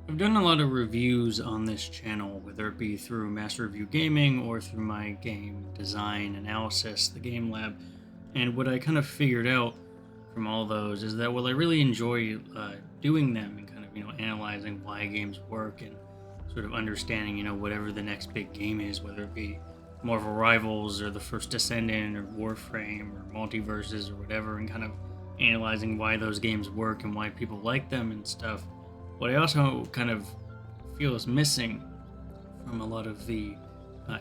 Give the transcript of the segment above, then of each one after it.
I've done a lot of reviews on this channel, whether it be through Master Review Gaming or through my game design analysis, the Game Lab. And what I kind of figured out from all those is that while I really enjoy doing them and kind of, analyzing why games work and sort of understanding, whatever the next big game is, whether it be Marvel Rivals or the First Descendant or Warframe or Multiverses or whatever, and kind of analyzing why those games work and why people like them and stuff. What I also kind of feel is missing from a lot of the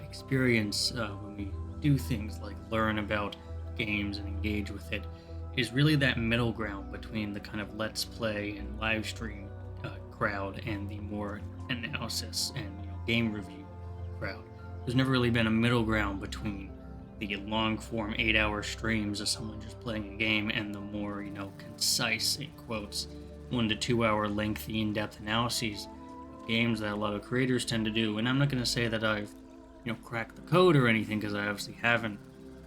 experience when we do things like learn about games and engage with it is really that middle ground between the kind of let's play and live stream crowd and the more analysis and game review crowd. There's never really been a middle ground between the long form 8-hour streams of someone just playing a game and the more concise, in quotes, 1 to 2 hour lengthy in-depth analyses of games that a lot of creators tend to do. And I'm not going to say that I've cracked the code or anything, because I obviously haven't.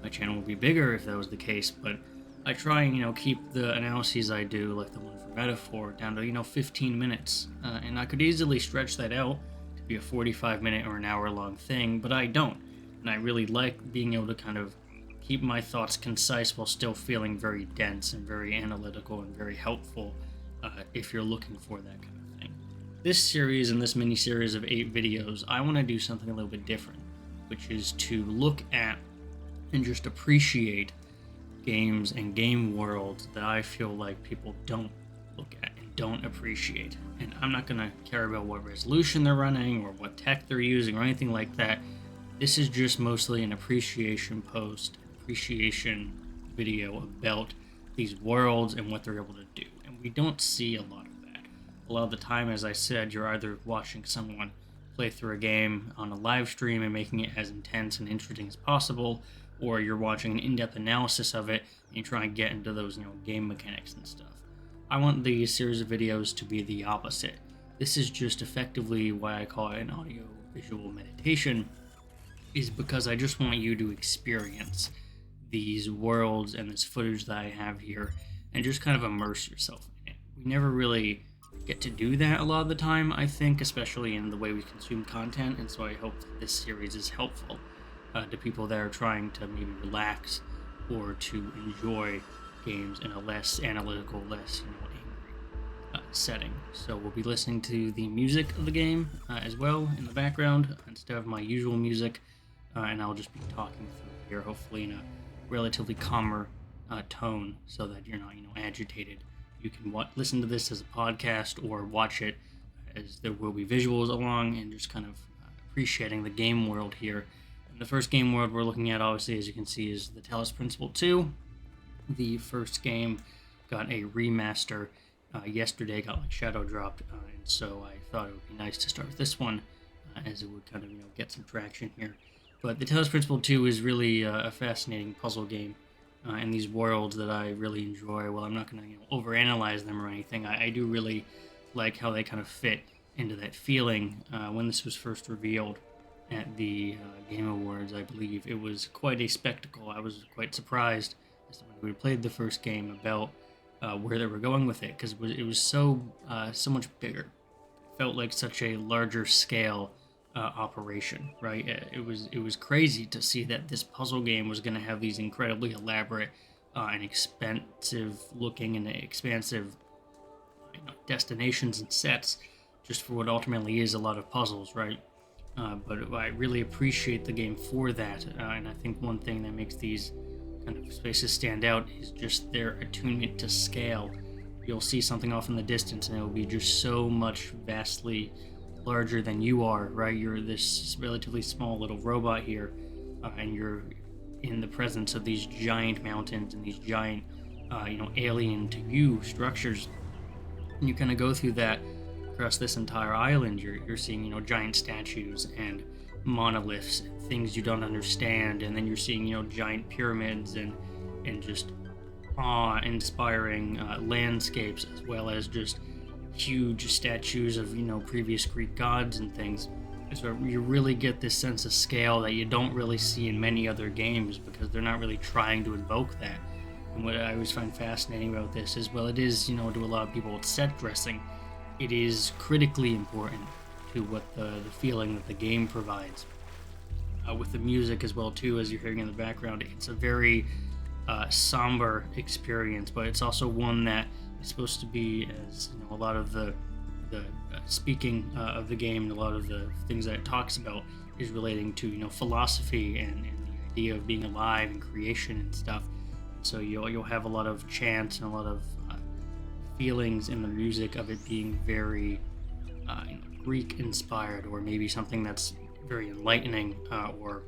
My channel would be bigger if that was the case, but I try and keep the analyses I do, like the one for Metaphor, down to 15 minutes, and I could easily stretch that out to be a 45-minute or an hour-long thing, but I don't. And I really like being able to kind of keep my thoughts concise while still feeling very dense and very analytical and very helpful if you're looking for that kind of thing. This series and this mini-series of 8 videos, I want to do something a little bit different, which is to look at and just appreciate games and game worlds that I feel like people don't look at and don't appreciate. And I'm not going to care about what resolution they're running or what tech they're using or anything like that. This is just mostly an appreciation post, appreciation video about these worlds and what they're able to do. And we don't see a lot of that. A lot of the time, as I said, you're either watching someone play through a game on a live stream and making it as intense and interesting as possible, or you're watching an in-depth analysis of it and you try and get into those, game mechanics and stuff. I want these series of videos to be the opposite. This is just effectively why I call it an audio-visual meditation, is because I just want you to experience these worlds and this footage that I have here and just kind of immerse yourself in it. We never really get to do that a lot of the time, I think, especially in the way we consume content, and so I hope that this series is helpful to people that are trying to maybe relax or to enjoy games in a less analytical, less angry setting. So we'll be listening to the music of the game as well in the background instead of my usual music, and I'll just be talking through here, hopefully in a relatively calmer tone, so that you're not agitated. You can listen to this as a podcast or watch it as there will be visuals along, and just kind of appreciating the game world here. And the first game world we're looking at, obviously, as you can see, is the Talos Principle 2. The first game got a remaster yesterday, got shadow dropped, and so I thought it would be nice to start with this one, as it would kind of get some traction here. But the Talos Principle 2 is really a fascinating puzzle game, and these worlds that I really enjoy. Well, I'm not going to overanalyze them or anything. I do really like how they kind of fit into that feeling. When this was first revealed at the Game Awards, I believe, it was quite a spectacle. I was quite surprised as to when we played the first game about where they were going with it, because it was so much bigger. It felt like such a larger scale operation, right? It was crazy to see that this puzzle game was going to have these incredibly elaborate and expensive looking and expansive destinations and sets, just for what ultimately is a lot of puzzles, right? But I really appreciate the game for that, and I think one thing that makes these kind of spaces stand out is just their attunement to scale. You'll see something off in the distance and it will be just so much vastly larger than you are, right? You're this relatively small little robot here, and you're in the presence of these giant mountains and these giant, alien to you structures. And you kind of go through that across this entire island. You're seeing, giant statues and monoliths and things you don't understand, and then you're seeing, giant pyramids and just awe-inspiring landscapes, as well as just huge statues of previous Greek gods and things. So you really get this sense of scale that you don't really see in many other games, because they're not really trying to invoke that. And what I always find fascinating about this is, well, it is, to a lot of people, it's set dressing, it is critically important to what the feeling that the game provides. With the music as well too, as you're hearing in the background, it's a very somber experience, but it's also one that is supposed to be, as you know, a lot of the speaking of the game, and a lot of the things that it talks about is relating to philosophy and the idea of being alive and creation and stuff. So you'll have a lot of chants and a lot of feelings in the music of it being very Greek inspired, or maybe something that's very enlightening or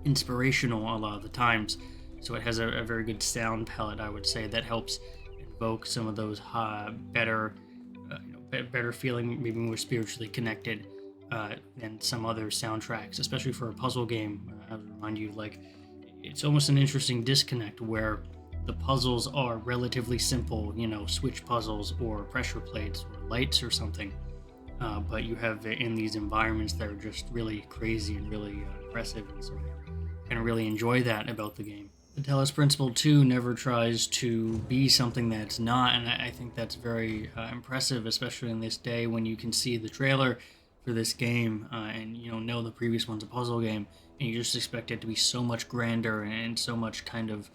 inspirational a lot of the times. So it has a very good sound palette, I would say, that helps invoke some of those better feeling, maybe more spiritually connected than some other soundtracks, especially for a puzzle game. I would remind you, like, it's almost an interesting disconnect where the puzzles are relatively simple, switch puzzles or pressure plates or lights or something. But you have in these environments that are just really crazy and really impressive, and so I kind of really enjoy that about the game. The Talos principle too never tries to be something that's not, and I think that's very impressive, especially in this day when you can see the trailer for this game and know the previous one's a puzzle game, and you just expect it to be so much grander and so much kind of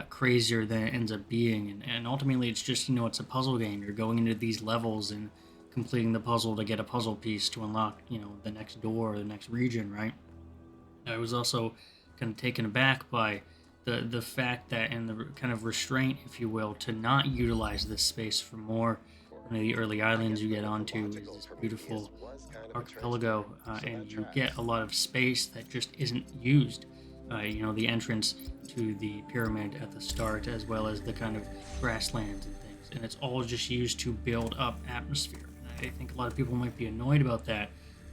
crazier than it ends up being, and ultimately it's just it's a puzzle game. You're going into these levels and completing the puzzle to get a puzzle piece to unlock the next door or the next region, right? I was also kind of taken aback by the fact that, and the kind of restraint, if you will, to not utilize this space for more. One of the early islands you get onto is this beautiful archipelago, and you get a lot of space that just isn't used. The entrance to the pyramid at the start, as well as the kind of grasslands and things, and it's all just used to build up atmosphere. And I think a lot of people might be annoyed about that,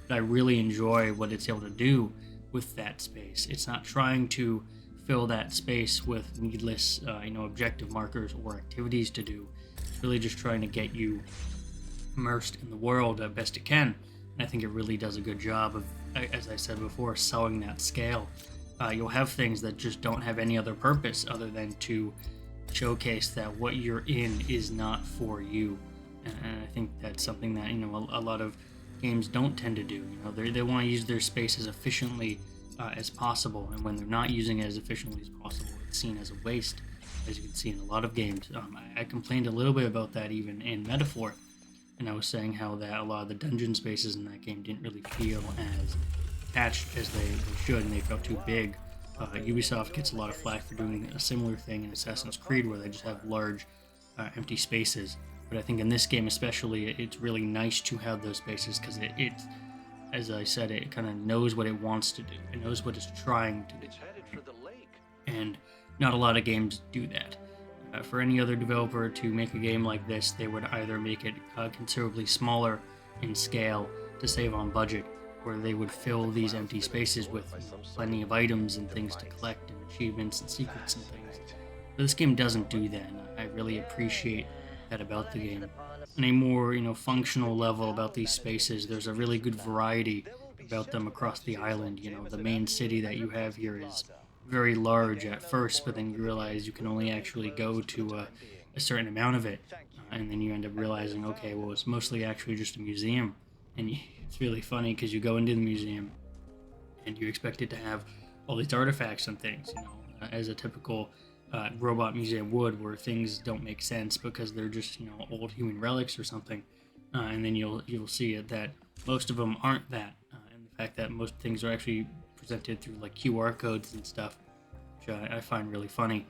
but I really enjoy what it's able to do with that space. It's not trying to fill that space with needless, objective markers or activities to do. It's really just trying to get you immersed in the world best it can. And I think it really does a good job of, as I said before, selling that scale. You'll have things that just don't have any other purpose other than to showcase that what you're in is not for you. And I think that's something that a lot of games don't tend to do. They want to use their space as efficiently as possible, and when they're not using it as efficiently as possible, it's seen as a waste, as you can see in a lot of games. I complained a little bit about that even in Metaphor, and I was saying how that a lot of the dungeon spaces in that game didn't really feel as attached as they should, and they felt too big. Ubisoft gets a lot of flack for doing a similar thing in Assassin's Creed, where they just have large empty spaces. But I think in this game especially, it's really nice to have those spaces, because it, as I said, it kind of knows what it wants to do. It knows what it's trying to do. And not a lot of games do that. For any other developer to make a game like this, they would either make it considerably smaller in scale to save on budget, or they would fill these empty spaces with plenty of items and things to collect, and achievements and secrets and things. But this game doesn't do that, and I really appreciate that about the game. On a more functional level about these spaces, there's a really good variety about them across the island. The main city that you have here is very large at first, but then you realize you can only actually go to a certain amount of it, and then you end up realizing, okay, well, it's mostly actually just a museum. And it's really funny because you go into the museum and you expect it to have all these artifacts and things, as a typical robot museum would, where things don't make sense because they're just old human relics or something, and then you'll see it that most of them aren't that, and the fact that most things are actually presented through like QR codes and stuff, which I find really funny.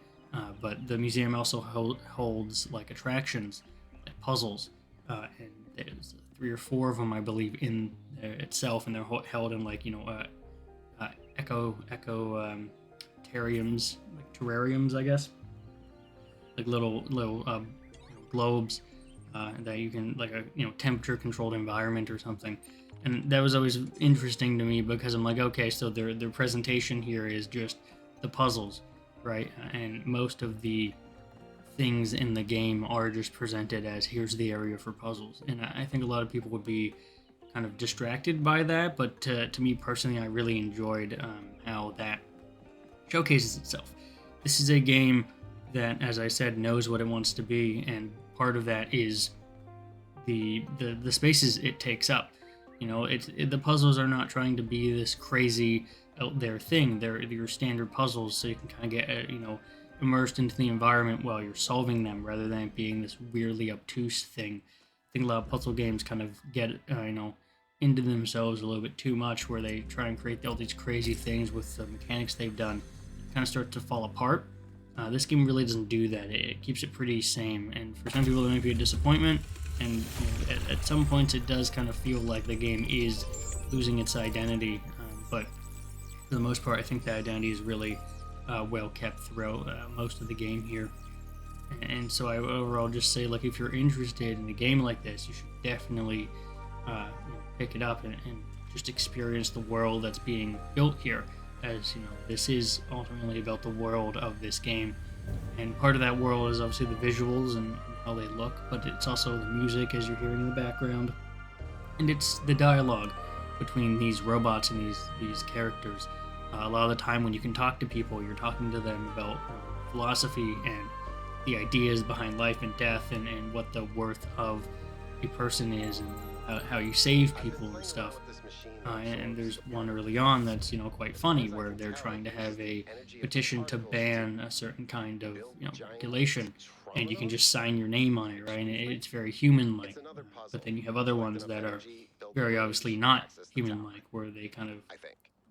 But the museum also holds like attractions, like puzzles, and there's 3 or 4 of them, I believe, in itself, and they're held in like terrariums, like terrariums, I guess, like little globes that you can, like a temperature controlled environment or something. And that was always interesting to me, because I'm like, okay, so their presentation here is just the puzzles, right? And most of the things in the game are just presented as, here's the area for puzzles. And I think a lot of people would be kind of distracted by that, but to me personally, I really enjoyed how that showcases itself. This is a game that, as I said, knows what it wants to be, and part of that is the spaces it takes up. The puzzles are not trying to be this crazy out there thing. They're your standard puzzles, so you can kind of get immersed into the environment while you're solving them, rather than it being this weirdly obtuse thing. I think a lot of puzzle games kind of get into themselves a little bit too much, where they try and create all these crazy things with the mechanics they've done, kind of start to fall apart. This game really doesn't do that. It keeps it pretty same, and for some people it might be a disappointment, and at some points it does kind of feel like the game is losing its identity, but for the most part I think the identity is really well kept throughout most of the game here. And so I would overall just say, like, if you're interested in a game like this, you should definitely pick it up and just experience the world that's being built here, as this is ultimately about the world of this game. And part of that world is obviously the visuals and how they look, but it's also the music, as you're hearing in the background, and it's the dialogue between these robots and these characters. A lot of the time when you can talk to people, you're talking to them about philosophy and the ideas behind life and death, and what the worth of a person is, and how you save people and stuff. And there's one early on that's quite funny, where they're trying to have a petition to ban a certain kind of regulation, and you can just sign your name on it, right? And it's very human-like. But then you have other ones that are very obviously not human-like, where they kind of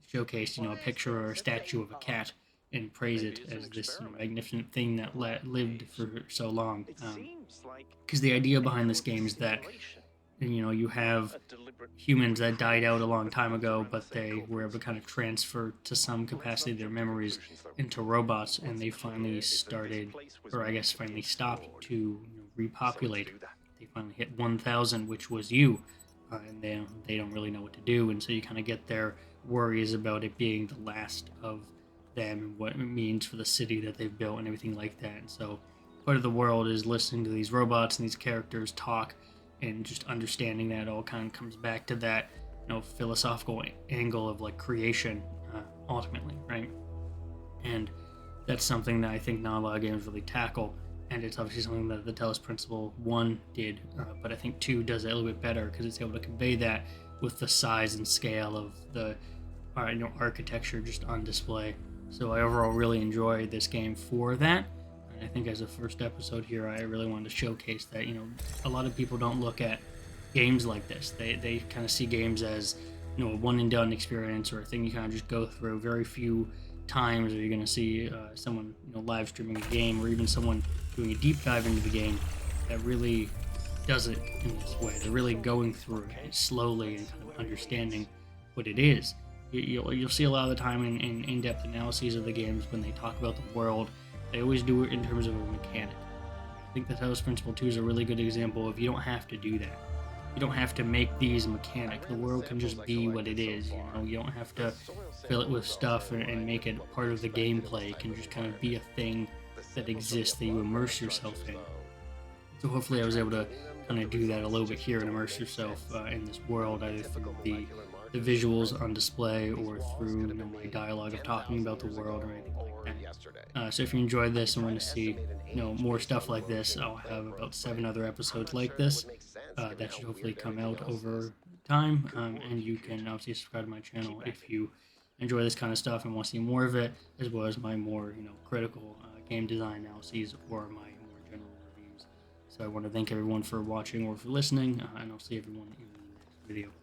showcase a picture or a statue of a cat and praise it as this magnificent thing that lived for so long. Because the idea behind this game is that you have humans that died out a long time ago, but they were able to kind of transfer to some capacity their memories into robots, and they finally started, or I guess finally stopped, to repopulate. They finally hit 1,000, which was you, and they don't really know what to do, and so you kind of get their worries about it being the last of them and what it means for the city that they've built and everything like that. And so part of the world is listening to these robots and these characters talk, and just understanding that it all kind of comes back to that philosophical angle of like creation, ultimately, right? And that's something that I think not a lot of games really tackle, and it's obviously something that the Talos Principle 1 did, but I think 2 does it a little bit better, because it's able to convey that with the size and scale of the architecture just on display. So I overall really enjoyed this game for that. And I think as a first episode here, I really wanted to showcase that a lot of people don't look at games like this. They kind of see games as a one and done experience, or a thing you kind of just go through. Very few times are you going to see someone live streaming a game, or even someone doing a deep dive into the game that really does it in this way. They're really going through it slowly and kind of understanding what it is. You'll see a lot of the time in in-depth analyses of the games, when they talk about the world, they always do it in terms of a mechanic. I think the Talos Principle 2 is a really good example of, you don't have to do that. You don't have to make these mechanic. The world can just be what it is. You don't have to fill it with stuff and make it part of the gameplay. It can just kind of be a thing that exists that you immerse yourself in. So hopefully I was able to kind of do that a little bit here and immerse yourself in this world, either through the visuals on display, or through my dialogue of talking about the world, or anything like that. So if you enjoyed this and want to see more stuff like this, I'll have about 7 other episodes like this that should hopefully come out over time, and you can obviously subscribe to my channel if you enjoy this kind of stuff and want to see more of it, as well as my more critical game design analyses, or my more general reviews. So I want to thank everyone for watching or for listening, and I'll see everyone in the next video.